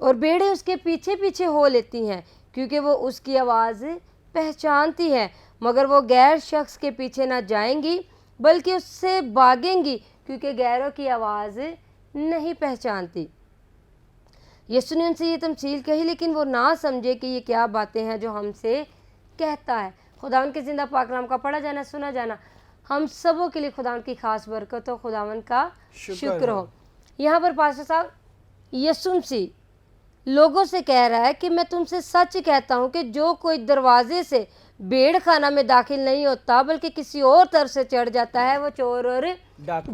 اور بیڑے اس کے پیچھے پیچھے ہو لیتی ہیں کیونکہ وہ اس کی آواز پہچانتی ہیں، مگر وہ غیر شخص کے پیچھے نہ جائیں گی بلکہ اس سے بھاگیں گی کیونکہ غیروں کی آواز نہیں پہچانتی۔ یسوع نے ان سے یہ تمثیل کہی لیکن وہ نہ سمجھے کہ یہ کیا باتیں ہیں جو ہم سے کہتا ہے۔ خداوند کے زندہ پاک کلام کا پڑھا جانا، سنا جانا ہم سبوں کے لیے خداوند کی خاص برکت ہو، خداوند کا شکر ہو۔ یہاں پر پاسٹر صاحب یسوع مسیح لوگوں سے کہہ رہا ہے کہ میں تم سے سچ کہتا ہوں کہ جو کوئی دروازے سے بھیڑ خانہ میں داخل نہیں ہوتا بلکہ کسی اور طرف سے چڑھ جاتا ہے وہ چور اور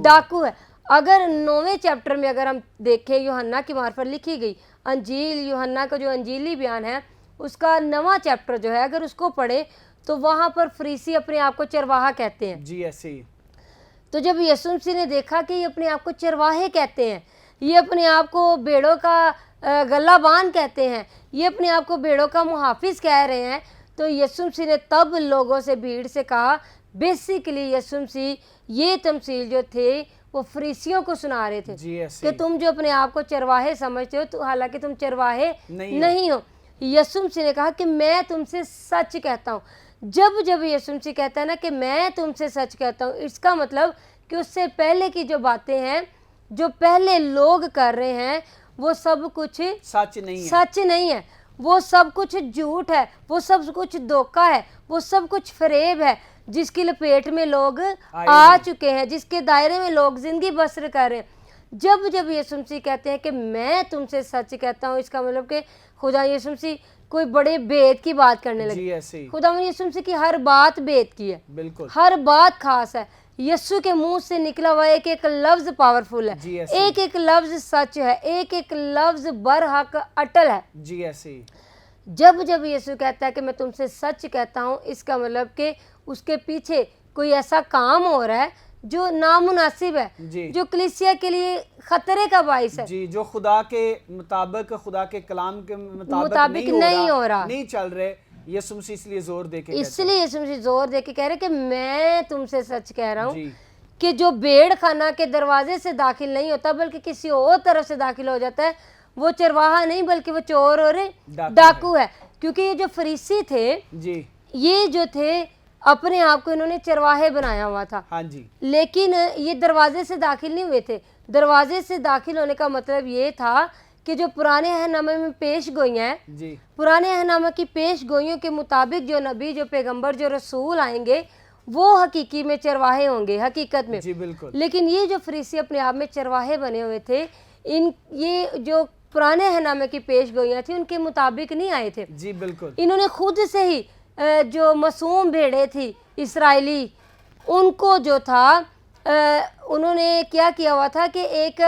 ڈاکو ہے۔ اگر 9ویں چیپٹر میں اگر ہم دیکھیں یوحنا کی معرفت لکھی گئی انجیل، یوحنا کا جو انجیلی بیان ہے اس کا 9واں چیپٹر جو ہے اگر اس کو پڑھیں تو وہاں پر فریسی اپنے آپ کو چرواہا کہتے ہیں۔ جی ایسے ہی۔ تو جب یسوع مسیح نے دیکھا کہ یہ اپنے آپ کو چرواہے کہتے ہیں، یہ اپنے آپ کو بھیڑوں کا گلہ بان کہتے ہیں، یہ اپنے آپ کو بھیڑوں کا محافظ کہہ رہے ہیں، تو یسوع مسیح نے تب لوگوں سے، بھیڑ سے کہا، بیسیکلی یسوع مسیح یہ تمثیل جو تھے وہ فریسیوں کو سنا رہے تھے کہ تم جو اپنے آپ کو چرواہے سمجھتے ہو تو حالانکہ تم چرواہے نہیں ہو۔ یسوع مسیح نے کہا کہ میں تم سے سچ کہتا ہوں۔ جب یسوع مسیح کہتا ہے نا کہ میں تم سے سچ کہتا ہوں، اس کا مطلب کہ اس سے پہلے کی جو باتیں ہیں جو پہلے لوگ کر رہے ہیں وہ سب کچھ سچ نہیں ہے، وہ سب کچھ جھوٹ ہے، وہ سب کچھ دھوکہ ہے، وہ سب کچھ فریب ہے جس کی لپیٹ میں لوگ آ چکے ہیں، جس کے دائرے میں لوگ زندگی بسر کر رہے ہیں۔ جب یسوع مسیح کہتے ہیں کہ میں تم سے سچ کہتا ہوں، اس کا مطلب کہ خدا یسوع مسیح کوئی بڑے بھید کی بات کرنے لگے۔ خدا یسوع مسیح کی ہر بات بھید کی ہے، ہر بات خاص ہے۔ یسوع کے منہ سے نکلا ہوا ایک ایک لفظ پاورفل ہے، ایک ایک لفظ سچ ہے، ایک ایک لفظ برحق اٹل ہے۔ جی ایسے جب یسوع کہتا ہے کہ میں تم سے سچ کہتا ہوں، اس کا مطلب کہ اس کے پیچھے کوئی ایسا کام ہو رہا ہے جو نامناسب ہے، جو کلیسیا کے لیے خطرے کا باعث ہے، جی جو خدا کے مطابق، خدا کے کلام کے مطابق نہیں ہو رہا، نہیں چل رہے۔ یسوع مسیح اس لیے زور دے کے یسوع مسیح زور دے کے کہہ رہے کہ میں تم سے سچ کہہ رہا ہوں کہ جو بھیڑ خانہ کے دروازے سے داخل نہیں ہوتا بلکہ کسی اور طرف سے داخل ہو جاتا ہے وہ چرواہا نہیں بلکہ وہ چور اور ڈاکو ہے۔ کیونکہ یہ جو فریسی تھے یہ جو تھے اپنے آپ کو انہوں نے چرواہے بنایا ہوا تھا، لیکن یہ دروازے سے داخل نہیں ہوئے تھے۔ دروازے سے داخل ہونے کا مطلب یہ تھا کہ جو پرانے عہد نامے میں پیش گوئیاں ہیں، پرانے عہد نامے کی پیش گوئیوں کے مطابق جو نبی، جو پیغمبر، جو رسول آئیں گے وہ حقیقی میں چرواہے ہوں گے، حقیقت میں۔ لیکن یہ جو فریسی اپنے آپ میں چرواہے بنے ہوئے تھے، یہ جو پرانے عہد نامے کی پیش گوئیاں تھیں ان کے مطابق نہیں آئے تھے۔ انہوں نے خود سے ہی جو معصوم بھیڑیں تھی اسرائیلی، ان کو جو تھا انہوں نے کیا کیا ہوا تھا کہ ایک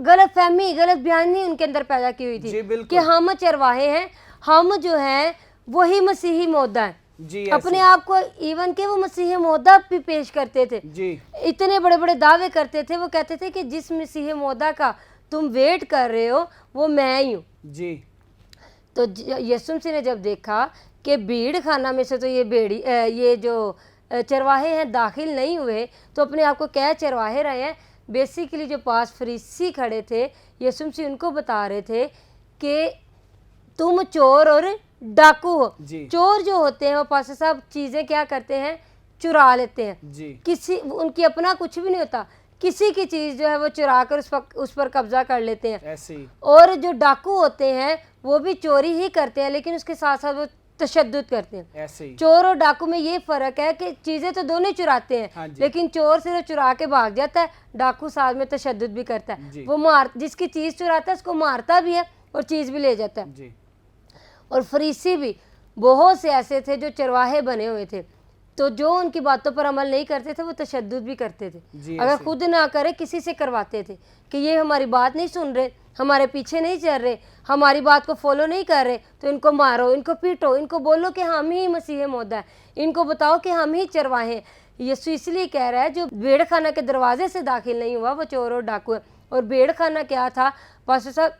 غلط فہمی، غلط بیانی ان کے اندر پیدا کی ہوئی تھی کہ ہم چرواہے ہیں، ہم جو ہیں وہی مسیحی مودہ ہیں۔ اپنے آپ کو ایون کہ وہ مسیحی مودہ بھی پیش کرتے تھے، اتنے بڑے بڑے دعوے کرتے تھے، وہ کہتے تھے کہ جس مسیحی مودہ کا تم ویٹ کر رہے ہو وہ میں ہی ہوں۔ تو یسوع مسیح نے جب دیکھا کہ بھیڑ خانہ میں سے تو یہ جو چرواہے ہیں داخل نہیں ہوئے تو اپنے آپ کو کیا چرواہے رہے ہیں، بیسیکلی جو پاس فریسی کھڑے تھے یسوع مسیح ان کو بتا رہے تھے کہ تم چور اور ڈاکو ہو۔ چور جو ہوتے ہیں وہ پاسٹر صاحب چیزیں کیا کرتے ہیں، چرا لیتے ہیں، کسی ان کی اپنا کچھ بھی نہیں ہوتا، کسی کی چیز جو ہے وہ چرا کر اس پر قبضہ کر لیتے ہیں۔ اور جو ڈاکو ہوتے ہیں وہ بھی چوری ہی کرتے ہیں لیکن اس کے ساتھ ساتھ وہ تشدد کرتے ہیں۔ چور اور ڈاکو میں یہ فرق ہے کہ چیزیں تو دونوں چراتے ہیں لیکن چور صرف چرا کے بھاگ جاتا ہے، ڈاکو ساتھ میں تشدد بھی کرتا ہے، وہ جس کی چیز چراتا ہے اس کو مارتا بھی ہے اور چیز بھی لے جاتا ہے۔ اور فریسی بھی بہت سے ایسے تھے جو چرواہے بنے ہوئے تھے، تو جو ان کی باتوں پر عمل نہیں کرتے تھے وہ تشدد بھی کرتے تھے، اگر خود نہ کرے کسی سے کرواتے تھے کہ یہ ہماری بات نہیں سن رہے، ہمارے پیچھے نہیں چل رہے، ہماری بات کو فالو نہیں کر رہے تو ان کو مارو، ان کو پیٹو، ان کو بولو کہ ہم ہی مسیح موعود ہیں، ان کو بتاؤ کہ ہم ہی چرواہے ہیں۔ یسوع اس لیے کہہ رہا ہے جو بھیڑ خانہ کے دروازے سے داخل نہیں ہوا وہ چور اور ڈاکو ہے۔ اور بھیڑ خانہ کیا تھا پاسٹر صاحب؟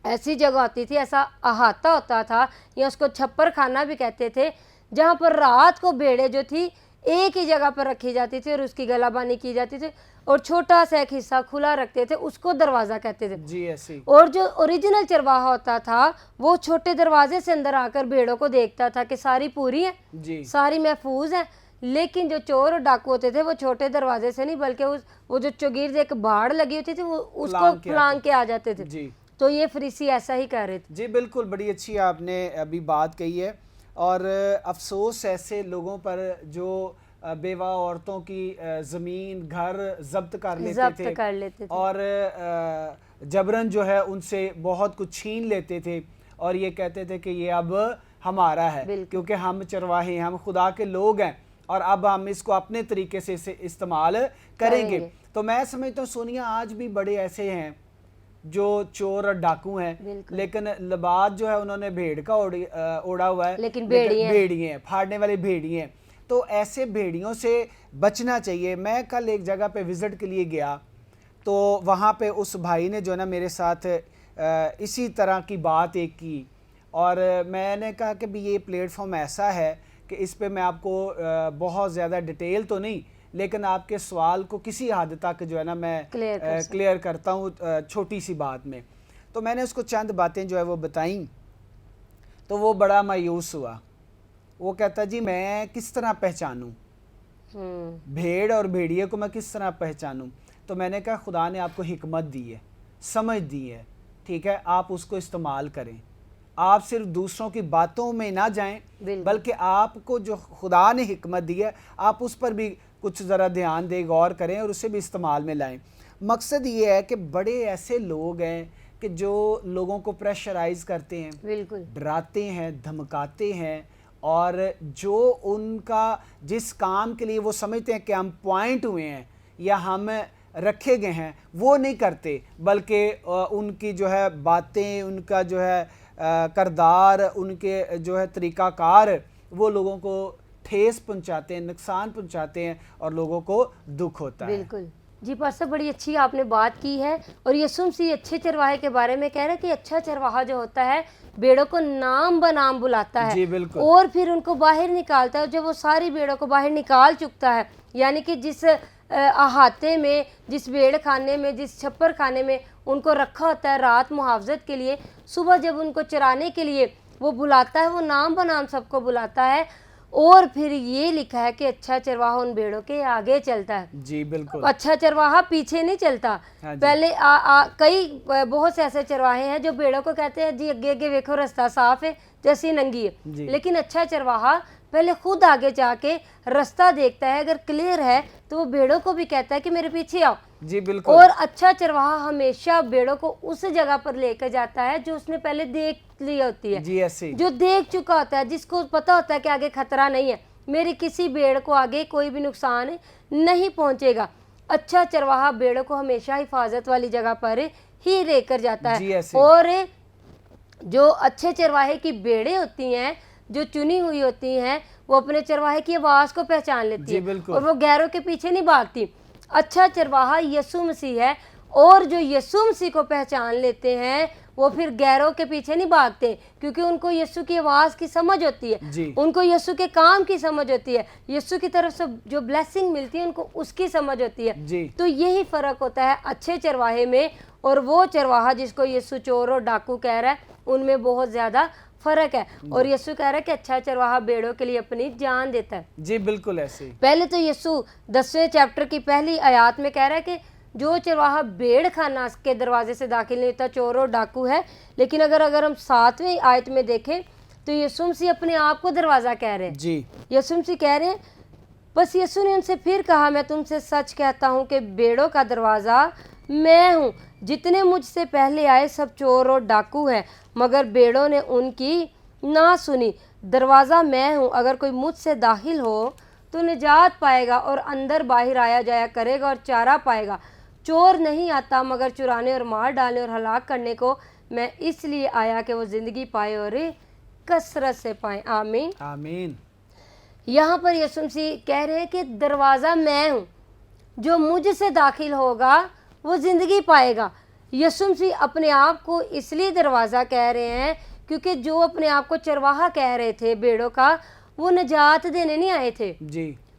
ایسی جگہ ہوتی تھی، ایسا احاطہ ہوتا تھا یا اس کو چھپر خانہ بھی کہتے تھے، جہاں پر رات کو بھیڑیں جو تھی ایک ہی جگہ پر رکھی جاتی تھی اور اس کی گلابانی کی جاتی تھی اور چھوٹا سا ایک حصہ کھلا رکھتے تھے, اس کو دروازہ کہتے تھے. جی ایسی. اور جو اوریجنل چرواہا ہوتا تھا وہ چھوٹے دروازے سے اندر آ کر بھیڑوں کو دیکھتا تھا کہ ساری پوری ہیں, جی ساری محفوظ ہیں. لیکن جو چور اور ڈاکو ہوتے تھے وہ چھوٹے دروازے سے نہیں بلکہ وہ جو چوگیر ایک باڑ لگی ہوتی تھی وہ اس کو پھلانگ کے آ جاتے تھے. جی تو یہ فریسی ایسا ہی کر رہے تھے. جی بالکل, بڑی اچھی آپ نے ابھی بات کہی ہے. اور افسوس ایسے لوگوں پر جو بیوہ عورتوں کی زمین گھر ضبط کر لیتے تھے اور جبرن جو ہے ان سے بہت کچھ چھین لیتے تھے اور یہ کہتے تھے کہ یہ اب ہمارا ہے کیونکہ ہم چرواہے ہیں, ہم خدا کے لوگ ہیں اور اب ہم اس کو اپنے طریقے سے استعمال کریں گے. تو میں سمجھتا ہوں سونیا آج بھی بڑے ایسے ہیں جو چور اور ڈاکو ہیں لیکن لباس جو ہے انہوں نے بھیڑ کا اوڑا ہوا ہے, لیکن بھیڑی ہیں, پھاڑنے والے بھیڑی ہیں. تو ایسے بھیڑیوں سے بچنا چاہیے. میں کل ایک جگہ پہ وزٹ کے لیے گیا تو وہاں پہ اس بھائی نے جو ہے نا میرے ساتھ اسی طرح کی بات ایک کی اور میں نے کہا کہ بھی یہ پلیٹ فارم ایسا ہے کہ اس پہ میں آپ کو بہت زیادہ ڈیٹیل تو نہیں لیکن آپ کے سوال کو کسی حد تک جو ہے نا میں کلیئر کرتا ہوں چھوٹی سی بات میں. تو میں نے اس کو چند باتیں جو ہے وہ بتائیں تو وہ بڑا مایوس ہوا. وہ کہتا جی میں کس طرح پہچانوں بھیڑ اور بھیڑیے کو, میں کس طرح پہچانوں؟ تو میں نے کہا خدا نے آپ کو حکمت دی ہے, سمجھ دی ہے, ٹھیک ہے, آپ اس کو استعمال کریں. آپ صرف دوسروں کی باتوں میں نہ جائیں بلکہ آپ کو جو خدا نے حکمت دی ہے آپ اس پر بھی کچھ ذرا دھیان دیں, غور کریں اور اسے بھی استعمال میں لائیں. مقصد یہ ہے کہ بڑے ایسے لوگ ہیں کہ جو لوگوں کو پریشرائز کرتے ہیں, ڈراتے ہیں, دھمکاتے ہیں اور جو ان کا جس کام کے لیے وہ سمجھتے ہیں کہ ہم پوائنٹ ہوئے ہیں یا ہم رکھے گئے ہیں وہ نہیں کرتے بلکہ ان کی جو ہے باتیں, ان کا جو ہے کردار, ان کے جو ہے طریقہ کار وہ لوگوں کو ٹھیس پہنچاتے ہیں, نقصان پہنچاتے ہیں اور لوگوں کو دکھ ہوتا ہے. بالکل جی پاسٹر, بڑی اچھی آپ نے بات کی ہے. اور یسوع مسیح اچھے چرواہے کے بارے میں کہہ رہا ہے کہ اچھا چرواہا جو ہوتا ہے بیڑوں کو نام بنام بلاتا ہے جی بالکل, اور پھر ان کو باہر نکالتا ہے. جب وہ ساری بیڑوں کو باہر نکال چکتا ہے یعنی کہ جس احاطے میں, جس بیڑ خانے میں, جس چھپر خانے میں ان کو رکھا ہوتا ہے رات محافظت کے لیے, صبح جب ان کو چرانے کے لیے وہ بلاتا ہے, وہ نام بنام سب کو بلاتا ہے. اور پھر یہ لکھا ہے کہ اچھا چرواہا ان بیڑوں کے آگے چلتا ہے. جی بالکل, اچھا چرواہا پیچھے نہیں چلتا. پہلے کئی بہت سے ایسے چرواہے ہیں جو بیڑوں کو کہتے ہیں جی اگے اگے ویکھو رستہ صاف ہے جیسی ننگی ہے, لیکن اچھا چرواہا پہلے خود آگے جا کے رستہ دیکھتا ہے, اگر کلیئر ہے تو وہ بیڑوں کو بھی کہتا ہے کہ میرے پیچھے آؤ. جی بالکل. اور اچھا چرواہا ہمیشہ بیڑوں کو اس جگہ پر لے کر جاتا ہے جو اس نے پہلے دیکھ لی ہوتی ہے, جی ایسے جو دیکھ چکا ہوتا ہے, جس کو پتا ہوتا ہے کہ آگے خطرہ نہیں ہے, میری کسی بیڑ کو آگے کوئی بھی نقصان نہیں پہنچے گا. اچھا چرواہا بیڑوں کو ہمیشہ حفاظت والی جگہ پر ہی لے کر جاتا ہے. اور جو اچھے چرواہے کی بیڑیں ہوتی ہیں جو چنی ہوئی ہوتی ہیں وہ اپنے چرواہے کی آواز کو پہچان لیتی ہے اور وہ غیروں کے پیچھے نہیں بھاگتی. اچھا چرواہا یسوع مسیح ہے اور جو یسوع مسیح کو پہچان لیتے ہیں وہ پھر غیروں کے پیچھے نہیں بھاگتے کیونکہ ان کو یسوع کی آواز کی سمجھ ہوتی ہے, ان کو یسوع کے کام کی سمجھ ہوتی ہے, یسوع کی طرف سے جو بلیسنگ ملتی ہے ان کو اس کی سمجھ ہوتی ہے. تو یہی فرق ہوتا ہے اچھے چرواہے میں اور وہ چرواہا جس کو یسوع چور اور ڈاکو کہہ رہا ہے, ان میں بہت زیادہ فرق ہے. اور یسوع کہہ رہا ہے کہ اچھا چرواہا بیڑوں کے لیے اپنی جان دیتا ہے. جی بالکل ایسے. پہلے تو یسوع 10ویں چیپٹر کی پہلی آیات میں کہہ رہا ہے کہ جو چرواہا بیڑ خانہ کے دروازے سے داخل نہیں ہوتا چور اور ڈاکو ہے. لیکن اگر ہم 7ویں آیت میں دیکھیں تو یسوع مسیح اپنے آپ کو دروازہ کہہ رہے ہیں. جی یسوع مسیح کہہ رہے ہیں, بس یسوع نے ان سے پھر کہا میں تم سے سچ کہتا ہوں کہ بیڑوں کا دروازہ میں ہوں. جتنے مجھ سے پہلے آئے سب چور اور ڈاکو ہیں مگر بیڑوں نے ان کی نہ سنی. دروازہ میں ہوں, اگر کوئی مجھ سے داخل ہو تو نجات پائے گا اور اندر باہر آیا جایا کرے گا اور چارہ پائے گا. چور نہیں آتا مگر چرانے اور مار ڈالنے اور ہلاک کرنے کو, میں اس لیے آیا کہ وہ زندگی پائے اور کثرت سے پائیں. آمین آمین. یہاں پر یسوع مسیح کہہ رہے ہیں کہ دروازہ میں ہوں, جو مجھ سے داخل ہوگا وہ زندگی پائے گا. یسوع مسیح اپنے آپ کو اس لیے دروازہ کہہ رہے ہیں کیونکہ جو اپنے آپ کو چرواہا کہہ رہے تھے بیڑوں کا, وہ نجات دینے نہیں آئے تھے. جی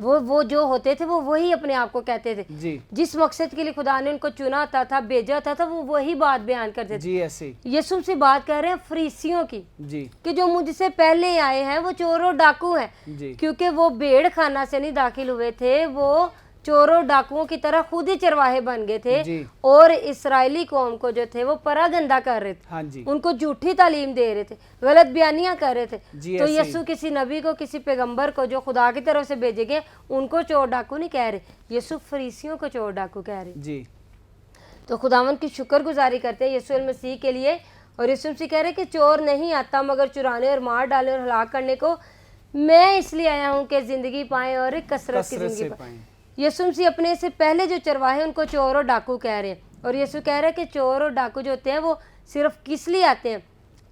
وہ جو ہوتے تھے وہ وہی اپنے آپ کو کہتے تھے. جی جس مقصد کے لیے خدا نے ان کو چنا تھا بھیجا تھا وہ وہی بات بیان کرتے تھے. جی ایسے یسوع سے بات کر رہے ہیں فریسیوں کی جی کہ جو مجھ سے پہلے آئے ہیں وہ چور و ڈاکو ہیں. جی کیونکہ وہ بھیڑ خانہ سے نہیں داخل ہوئے تھے, وہ چوروں ڈاکوؤں کی طرح خود ہی چرواہے بن گئے تھے جی اور اسرائیلی قوم کو جو تھے وہ پرا گندہ کر رہے تھے. ہاں جی ان کو جھوٹی تعلیم دے رہے تھے, غلط بیانیاں کر رہے تھے. جی تو ایسے ہی. یسوع کسی نبی کو, کسی پیغمبر کو جو خدا کی طرف سے بھیجے گئے ان کو چور ڈاکو نہیں کہہ رہے, یسوع فریسیوں کو چور ڈاکو کہہ رہے. جی تو خداوند کی شکر گزاری کرتے ہیں یسوع المسیح کے لیے. اور یسوع مسیح کہہ رہے کہ چور نہیں آتا مگر چرانے اور مار ڈالنے اور ہلاک کرنے کو, میں اس لیے آیا ہوں کہ زندگی پائیں اور کثرت کی زندگی پائیں. یسوع مسیح اپنے سے پہلے جو چرواہے ان کو چور اور ڈاکو کہہ رہے ہیں. اور یسوع کہہ رہا ہے کہ چور اور ڈاکو جو ہوتے ہیں وہ صرف کس لیے آتے ہیں؟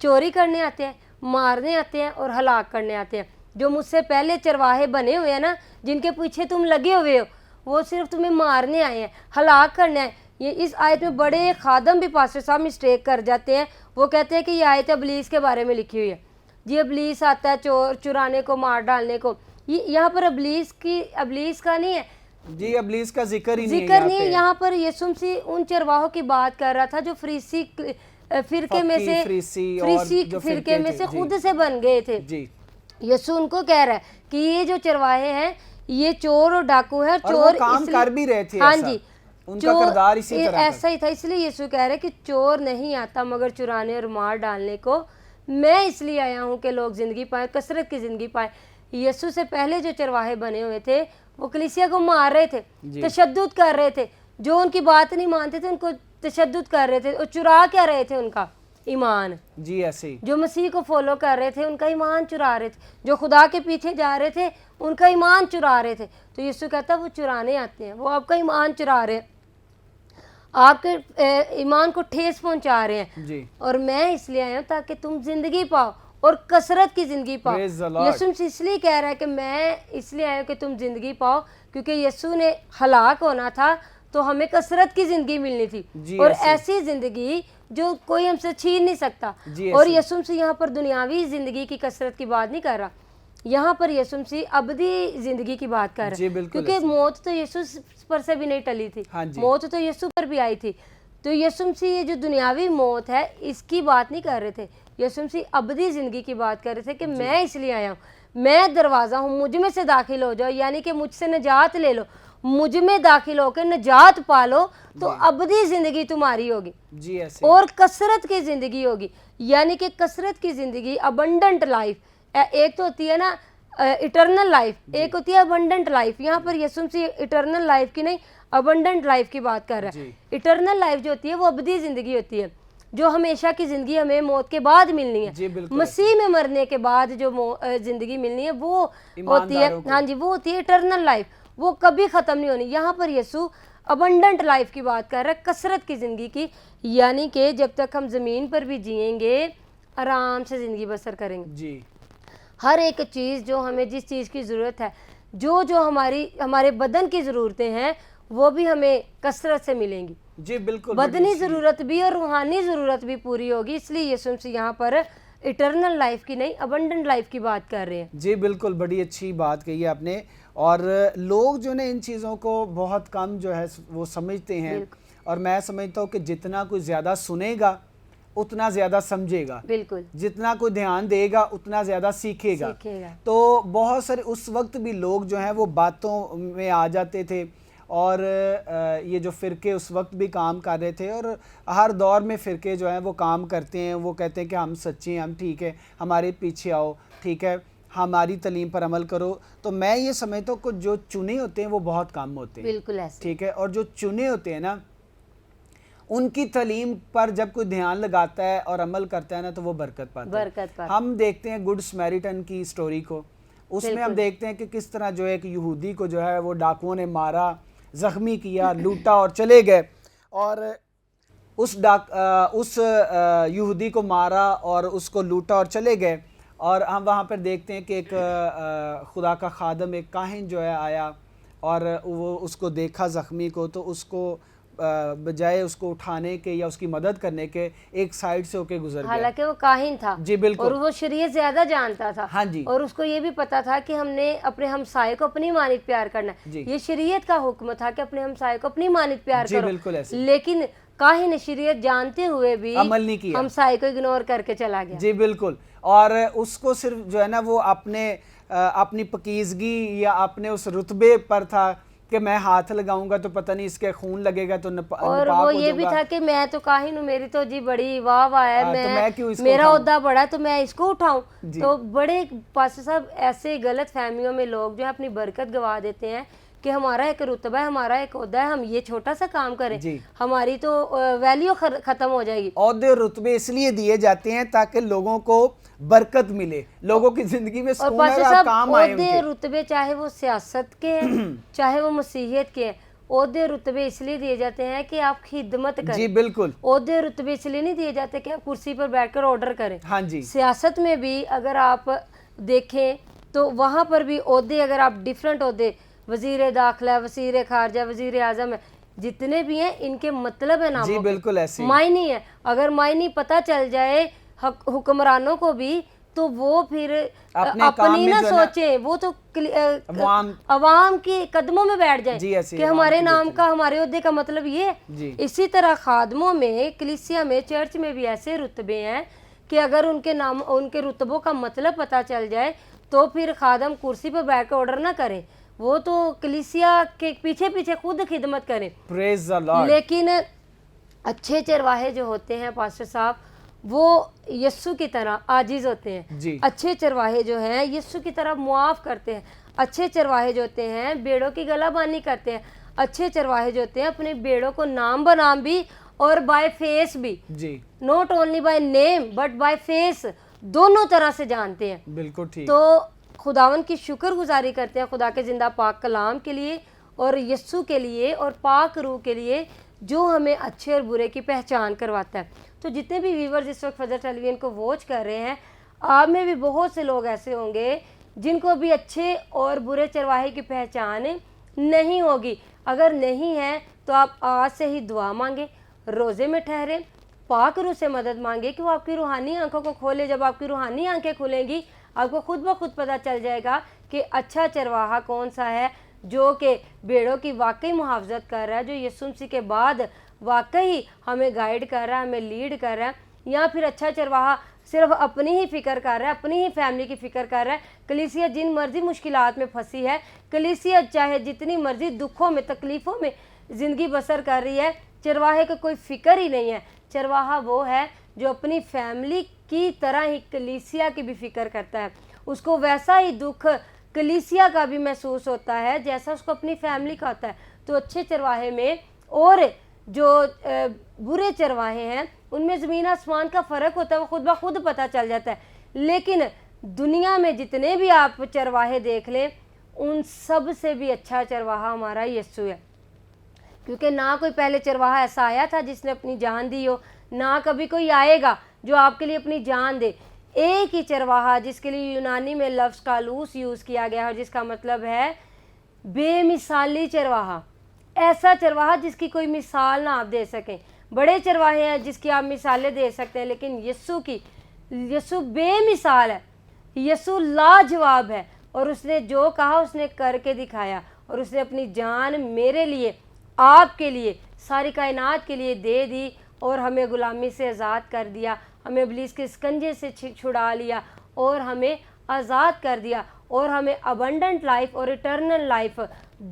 چوری کرنے آتے ہیں, مارنے آتے ہیں اور ہلاک کرنے آتے ہیں. جو مجھ سے پہلے چرواہے بنے ہوئے ہیں نا, جن کے پیچھے تم لگے ہوئے ہو, وہ صرف تمہیں مارنے آئے ہیں, ہلاک کرنے آئے. یہ اس آیت میں بڑے خادم بھی پاسٹر صاحب مسٹیک کر جاتے ہیں. وہ کہتے ہیں کہ یہ آیت ابلیس کے بارے میں لکھی ہوئی ہے. جی ابلیس آتا ہے چور چرانے کو, مار ڈالنے کو. یہاں پر ابلیس کا نہیں ہے, جی ابلیس کا ذکر ہی نہیں ہے یہاں پر. یسوع مسیح ان چرواہوں کی بات کر رہا تھا جو فریسی فرقے میں سے فرقے میں سے خود سے بن گئے تھے. یسوع ان کو کہہ رہا ہے کہ یہ جو چرواہے ہیں یہ چور اور ڈاکو ہیں. چور کام کر بھی رہے تھے, ہاں جی, ان کا کردار اسی طرح ایسا ہی تھا. اس لیے یسوع کہہ رہے ہیں کہ چور نہیں آتا مگر چرانے اور مار ڈالنے کو, میں اس لیے آیا ہوں کہ لوگ زندگی پائیں, کثرت کی زندگی پائیں. یسوع سے پہلے جو چرواہے بنے ہوئے تھے وہ کلیسیا کو مار رہے تھے, تشدد کر رہے تھے. جو ان کی بات نہیں مانتے تھے ان کو تشدد کر رہے تھے. اور چرا کیا رہے تھے؟ ان کا ایمان. جی ایسے ہی. جو مسیح کو فالو کر رہے تھے ان کا ایمان چرا رہے تھے. جو خدا کے پیچھے جا رہے تھے ان کا ایمان چرا رہے تھے. تو یسوع کہتا ہے وہ چرانے آتے ہیں, وہ آپ کا ایمان چرا رہے ہیں, آپ کے ایمان کو ٹھیس پہنچا رہے ہیں. جی اور میں اس لیے آیا ہوں تاکہ تم زندگی پاؤ اور کثرت کی زندگی پاؤ. یسوع اس لیے کہہ رہا ہے کہ میں اس لیے آیا ہوں کہ تم زندگی پاؤ, کیونکہ یسوع نے ہلاک ہونا تھا تو ہمیں کثرت کی زندگی ملنی تھی, اور ایسی زندگی جو کوئی ہم سے چھین نہیں سکتا. اور یسوع سے یہاں پر دنیاوی زندگی کی کثرت کی بات نہیں کر رہا, یہاں پر یسوع مسیح ابدی زندگی کی بات کر رہا ہے. کیونکہ موت تو یسوع پر سے بھی نہیں ٹلی تھی, موت تو یسوع پر بھی آئی تھی. تو یسوع مسیح یہ جو دنیاوی موت ہے اس کی بات نہیں کر رہے تھے, یسوع مسیح ابدی زندگی کی بات کر رہے تھے کہ میں اس لیے آیا ہوں, میں دروازہ ہوں, مجھ میں سے داخل ہو جاؤ, یعنی کہ مجھ سے نجات لے لو, مجھ میں داخل ہو کے نجات پالو تو ابدی زندگی تمہاری ہوگی. جی ایسے اور کثرت کی زندگی ہوگی, یعنی کہ کثرت کی زندگی, ابنڈنٹ لائف. ایک تو ہوتی ہے نا اٹرنل لائف, ایک ہوتی ہے ابنڈنٹ لائف. یہاں پر یسوع مسیح اٹرنل لائف کی نہیں ابنڈنٹ لائف کی بات کر رہا ہے. اٹرنل لائف جو ہوتی ہے وہ ابدی زندگی ہوتی ہے, جو ہمیشہ کی زندگی ہمیں موت کے بعد ملنی ہے. مسیح میں مرنے کے بعد جو زندگی ملنی ہے وہ ہوتی ہے, ہاں جی, وہ ہوتی ہے اٹرنل لائف, وہ کبھی ختم نہیں ہونی. یہاں پر یسوع ابنڈنٹ لائف کی بات کر رہا ہے, کثرت کی زندگی کی, یعنی کہ جب تک ہم زمین پر بھی جئیں گے آرام سے زندگی بسر کریں گے. جی ہر ایک چیز جو ہمیں جس چیز کی ضرورت ہے, جو ہمارے بدن کی ضرورتیں ہیں وہ بھی ہمیں کثرت سے ملیں گی. جی بالکل, بدنی ضرورت بھی اور روحانی ضرورت بھی پوری ہوگی. اس لیے یسوع مسیح یہاں پر اٹرنل لائف کی نہیں ابنڈنٹ لائف کی بات کر رہے ہیں. جی بالکل, بڑی اچھی بات کہی ہے آپ نے. اور لوگ جو نے ان چیزوں کو بہت کم جو ہے وہ سمجھتے ہیں, اور میں سمجھتا ہوں کہ جتنا کوئی زیادہ سنے گا اتنا زیادہ سمجھے گا, بالکل, جتنا کوئی دھیان دے گا اتنا زیادہ سیکھے گا. تو بہت سارے اس وقت بھی لوگ جو ہیں وہ باتوں میں آ جاتے تھے, اور یہ جو فرقے اس وقت بھی کام کر رہے تھے, اور ہر دور میں فرقے جو ہیں وہ کام کرتے ہیں. وہ کہتے ہیں کہ ہم سچے ہیں, ہم ٹھیک ہے, ہمارے پیچھے آؤ, ٹھیک ہے, ہماری تعلیم پر عمل کرو. تو میں یہ سمجھتا ہوں کہ جو چنے ہوتے ہیں وہ بہت کم ہوتے ہیں, بالکل ایسے, ٹھیک ہے. اور جو چنے ہوتے ہیں نا ان کی تعلیم پر جب کوئی دھیان لگاتا ہے اور عمل کرتا ہے نا تو وہ برکت پاتا ہے. ہم دیکھتے ہیں گڈ سمیریٹن کی سٹوری کو, اس میں ہم دیکھتے ہیں کہ کس طرح جو ہے ایک یہودی کو جو ہے وہ ڈاکوؤں نے مارا, زخمی کیا, لوٹا اور چلے گئے. اور اس یہودی کو مارا اور اس کو لوٹا اور چلے گئے. اور ہم وہاں پر دیکھتے ہیں کہ ایک خدا کا خادم, ایک کاہن جو ہے آیا, اور وہ اس کو دیکھا زخمی کو, تو اس کو بجائے اس کو اٹھانے کے یا اس کی مدد کرنے کے ایک سائڈ سے ہو کے گزر گیا. حالانکہ وہ کاہن تھا جی بالکل, اور وہ شریعت زیادہ جانتا تھا. ہاں جی, اور اس کو یہ بھی پتا تھا کہ ہم نے اپنے ہمسائے کو اپنی مانند پیار کرنا ہے. یہ شریعت کا حکم تھا کہ اپنے ہمسائے کو اپنی مانند پیار جی کرو. بالکل ایسے, لیکن کاہن شریعت جانتے ہوئے بھی عمل نہیں کیا, ہمسائے کو اگنور کر کے چلا گیا. جی بالکل. اور اس کو صرف جو ہے نا وہ اپنی پکیزگی یا اپنے اس رتبے پر تھا کہ میں ہاتھ لگاؤں گا تو پتہ نہیں اس کے خون لگے گا تو ناپاک ہو جاؤں گا. اور وہ یہ بھی تھا کہ میں تو کاہن ہوں, میری تو جی بڑی واہ واہ ہے, میرا عہدہ بڑا ہے تو میں اس کو اٹھاؤں. تو بڑے پاسٹر صاحب ایسے غلط فہمیوں میں لوگ جو ہے اپنی برکت گوا دیتے ہیں کہ ہمارا ایک رتبہ ہے, ہمارا ایک عہدہ ہے, ہم یہ چھوٹا سا کام کریں, ہماری تو ویلیو ختم ہو جائے گی. عہدے رتبے اس لیے دیے جاتے ہیں تاکہ لوگوں کو برکت ملے, لوگوں کی زندگی میں سکون ہے, کام آئے. عہدے رتبے چاہے وہ سیاست کے ہیں چاہے وہ مسیحیت کے ہیں, عہدے رتبے اس لیے دیے جاتے ہیں کہ آپ خدمت کریں. جی بالکل. عہدے رتبے اس لیے نہیں دیے جاتے کہ آپ کرسی پر بیٹھ کر آرڈر کریں. ہاں جی. سیاست میں بھی اگر آپ دیکھیں تو وہاں پر بھی عہدے, اگر آپ ڈیفرنٹ عہدے, وزیر داخلہ, وزیر خارجہ, وزیر اعظم ہے, جتنے بھی ہیں ان کے مطلب ہے ناموں. جی بالکل ایسے, معنی ہے. اگر معنی پتہ چل جائے حکمرانوں کو بھی تو وہ پھر اپنی نہ سوچیں, وہ تو عوام کے قدموں میں بیٹھ جائیں کہ ہمارے نام کا, ہمارے عہدے کا مطلب یہ ہے. اسی طرح خادموں میں, کلیسیا میں, چرچ میں بھی ایسے رتبے ہیں کہ اگر ان کے رتبوں کا مطلب پتہ چل جائے تو پھر خادم کرسی پر بیٹھ کر آرڈر نہ کریں, وہ تو کلیسیا کے پیچھے پیچھے خود خدمت کریں. پریز دی لارڈ. لیکن اچھے چرواہے جو ہوتے ہیں پاسٹر صاحب, وہ یسوع کی طرح عاجز ہوتے ہیں. اچھے چرواہے جو ہیں یسوع کی طرح معاف کرتے ہیں. اچھے چرواہے جو ہوتے ہیں بیڑوں کی گلا بانی کرتے ہیں. اچھے چرواہے جو ہوتے ہیں اپنے بیڑوں کو نام بنام بھی اور بائی فیس بھی, not only by name but by face, دونوں طرح سے جانتے ہیں. بالکل ٹھیک. تو خداون کی شکر گزاری کرتے ہیں خدا کے زندہ پاک کلام کے لیے اور یسوع کے لیے اور پاک روح کے لیے جو ہمیں اچھے اور برے کی پہچان کرواتا ہے. تو جتنے بھی ویورز اس وقت فضل ٹیلی ویژن کو واچ کر رہے ہیں, آپ میں بھی بہت سے لوگ ایسے ہوں گے جن کو بھی اچھے اور برے چرواہے کی پہچان نہیں ہوگی. اگر نہیں ہے تو آپ آج سے ہی دعا مانگیں, روزے میں ٹھہریں, پاک روح سے مدد مانگے کہ وہ آپ کی روحانی آنکھوں کو کھولے. جب آپ کی روحانی آنکھیں کھلیں گی آپ کو خود بخود پتہ چل جائے گا کہ اچھا چرواہا کون سا ہے جو کہ بیڑوں کی واقعی محافظت کر رہا ہے, جو یسوع مسیح کے بعد واقعی ہمیں گائیڈ کر رہا ہے, ہمیں لیڈ کر رہا ہے. یا پھر اچھا چرواہا صرف اپنی ہی فکر کر رہا ہے, اپنی ہی فیملی کی فکر کر رہا ہے. کلیسیا جن مرضی مشکلات میں پھنسی ہے, کلیسیا چاہے جتنی مرضی دکھوں میں تکلیفوں میں زندگی بسر کر رہی ہے, چرواہے کا کوئی فکر ہی نہیں ہے. چرواہا وہ ہے جو اپنی فیملی کی طرح ہی کلیسیا کی بھی فکر کرتا ہے. اس کو ویسا ہی دکھ کلیسیا کا بھی محسوس ہوتا ہے جیسا اس کو اپنی فیملی کا ہوتا ہے. تو اچھے چرواہے میں اور جو برے چرواہے ہیں ان میں زمین آسمان کا فرق ہوتا ہے, وہ خود بخود پتہ چل جاتا ہے. لیکن دنیا میں جتنے بھی آپ چرواہے دیکھ لیں ان سب سے بھی اچھا چرواہا ہمارا یسوع ہے, کیونکہ نہ کوئی پہلے چرواہا ایسا آیا تھا جس نے اپنی جان دی ہو, نہ کبھی کوئی آئے گا جو آپ کے لیے اپنی جان دے. ایک ہی چرواہا جس کے لیے یونانی میں لفظ کالوس یوز کیا گیا اور جس کا مطلب ہے بے مثالی چرواہا, ایسا چرواہا جس کی کوئی مثال نہ آپ دے سکیں. بڑے چرواہے ہیں جس کی آپ مثالیں دے سکتے ہیں, لیکن یسوع بے مثال ہے, یسوع لاجواب ہے. اور اس نے جو کہا اس نے کر کے دکھایا, اور اس نے اپنی جان میرے لیے, آپ کے لیے, ساری کائنات کے لیے دے دی اور ہمیں غلامی سے آزاد کر دیا, ہمیں ابلیس کے اسکنجے سے چھڑا لیا اور ہمیں آزاد کر دیا, اور ہمیں ابنڈنٹ لائف اور ایٹرنل لائف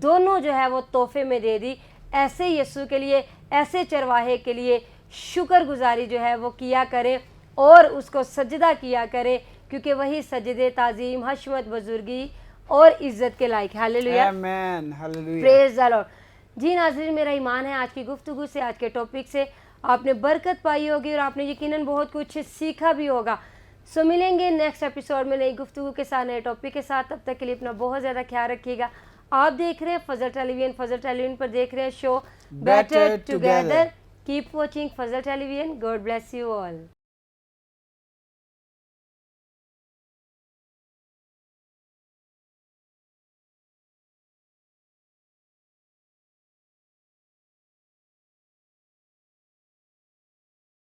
دونوں جو ہے وہ تحفے میں دے دی. ایسے یسوع کے لیے, ایسے چرواہے کے لیے شکر گزاری جو ہے وہ کیا کریں اور اس کو سجدہ کیا کریں, کیونکہ وہی سجدے, تعظیم, حشمت, بزرگی اور عزت کے لائق. ہاللیلویہ, آمین, ہاللیلویہ, پریز دی لارڈ. جی ناظرین, میرا ایمان ہے آج کی گفتگو سے, آج کے ٹاپک سے آپ نے برکت پائی ہوگی اور آپ نے یقیناً بہت کچھ سیکھا بھی ہوگا. سو ملیں گے نیکسٹ ایپیسوڈ میں نئی گفتگو کے ساتھ, نئے ٹاپک کے ساتھ. تب تک کے لیے اپنا بہت زیادہ خیال رکھیے گا. آپ دیکھ رہے ہیں فضل ٹیلی ویژن, فضل ٹیلی ویژن پر دیکھ رہے ہیں show better together. Keep watching Fazal television. God bless you all.